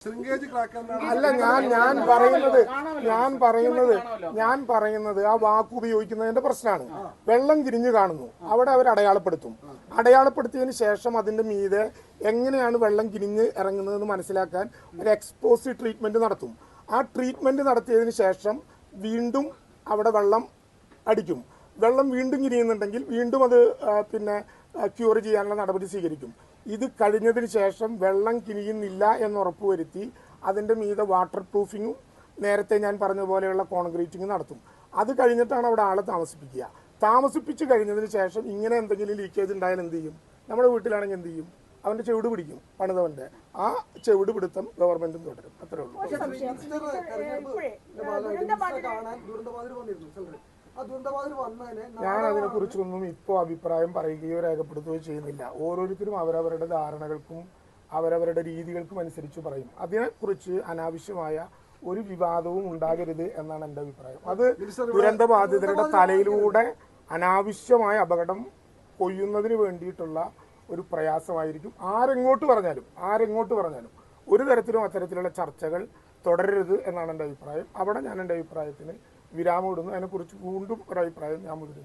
അല്ല ഞാൻ പറയുന്നത് ആ വാക്ക് ഉപയോഗിക്കുന്നതിന്റെ പ്രശ്നമാണ്. വെള്ളം കിരിഞ്ഞു കാണുന്നു, അവിടെ അവർ അടയാളപ്പെടുത്തും. അടയാളപ്പെടുത്തിയതിന് ശേഷം അതിന്റെ മീതെ എങ്ങനെയാണ് വെള്ളം കിരിഞ്ഞ് ഇറങ്ങുന്നതെന്ന് മനസ്സിലാക്കാൻ ഒരു എക്സ്പോസിവ് ട്രീറ്റ്മെന്റ് നടത്തും. ആ ട്രീറ്റ്മെന്റ് നടത്തിയതിന് ശേഷം വീണ്ടും അവിടെ വെള്ളം അടിക്കും. വെള്ളം വീണ്ടും കിരിയുന്നുണ്ടെങ്കിൽ വീണ്ടും അത് ക്യൂർ ചെയ്യാനുള്ള നടപടി സ്വീകരിക്കും. ഇത് കഴിഞ്ഞതിന് ശേഷം വെള്ളം കിനിയുന്നില്ല എന്ന് ഉറപ്പുവരുത്തി അതിൻ്റെ മീതെ വാട്ടർ പ്രൂഫിങ്ങും നേരത്തെ ഞാൻ പറഞ്ഞ പോലെയുള്ള കോൺക്രീറ്റിങ്ങും നടത്തും. അത് കഴിഞ്ഞിട്ടാണ് അവിടെ ആളെ താമസിപ്പിക്കുക. താമസിപ്പിച്ച് കഴിഞ്ഞതിന് ശേഷം ഇങ്ങനെ എന്തെങ്കിലും ലീക്കേജ് ഉണ്ടായാൽ എന്ത് ചെയ്യും? നമ്മുടെ വീട്ടിലാണെങ്കിൽ എന്ത് ചെയ്യും? അവൻ്റെ ചെവിട് പിടിക്കും, പണിതവൻ്റെ. ആ ചെവിട് പിടുത്തം ഗവൺമെന്റും തുടരും. അത്രേ ഉള്ളൂ. ഞാൻ അതിനെക്കുറിച്ചൊന്നും ഇപ്പോൾ അഭിപ്രായം പറയുകയോ രേഖപ്പെടുത്തുകയോ ചെയ്യുന്നില്ല. ഓരോരുത്തരും അവരവരുടെ ധാരണകൾക്കും അവരവരുടെ രീതികൾക്കും അനുസരിച്ച് പറയും. അതിനെക്കുറിച്ച് അനാവശ്യമായ ഒരു വിവാദവും ഉണ്ടാകരുത് എന്നാണ് എൻ്റെ അഭിപ്രായം. അത് ദുരന്തബാധിതരുടെ തലയിലൂടെ അനാവശ്യമായ അപകടം കൊയ്യുന്നതിന് വേണ്ടിയിട്ടുള്ള ഒരു പ്രയാസമായിരിക്കും. ആരെങ്ങോട്ട് പറഞ്ഞാലും ഒരു തരത്തിലും അത്തരത്തിലുള്ള ചർച്ചകൾ തുടരരുത് എന്നാണ് എൻ്റെ അഭിപ്രായം. അവിടെ ഞാൻ എൻ്റെ അഭിപ്രായത്തിന് വിരാമം ഇടുന്നു. അതിനെക്കുറിച്ച് വീണ്ടും ഒരു അഭിപ്രായം ഞാൻ വിടുന്നു.